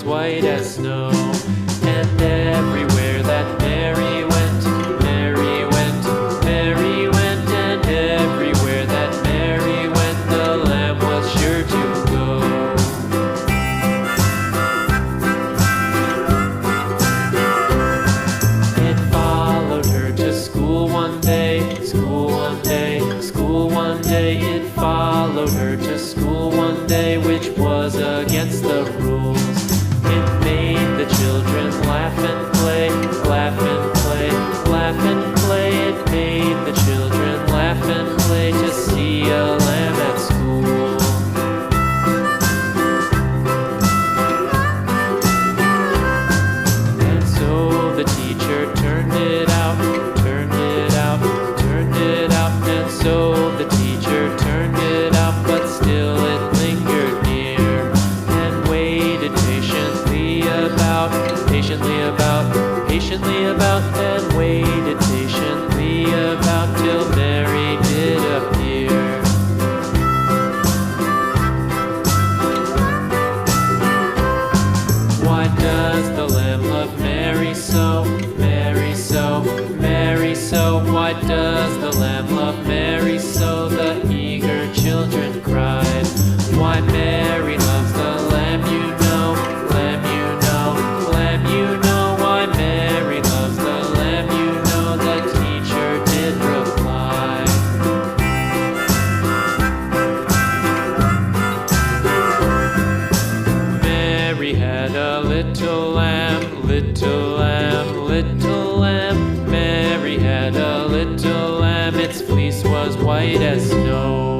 white as snow. And everywhere that Mary went, Mary went, Mary went, and everywhere that Mary went, the lamb was sure to go. It followed her to school one day, school one day, school one day. It followed her to school one day, which was against the rules. It made the children laugh and play, laugh and play, laugh and play. It made the children laugh and play to see a lamb at school. And so the teacher turned it out, turned it out, turned it out. And so the teacher turned it out, but still it lingered near and waited patiently about, patiently about, patiently about, and waited patiently about till Mary did appear. Why does the lamb love Mary so, Mary so, Mary so? Why does the lamb love Mary so? The eager children cried. Why Mary loves the lamb, you know, lamb, you know, lamb, you know. Why Mary loves the lamb, you know, the teacher did reply. Mary had a little lamb, little lamb, little lamb. Mary had a little lamb, its fleece was white as snow.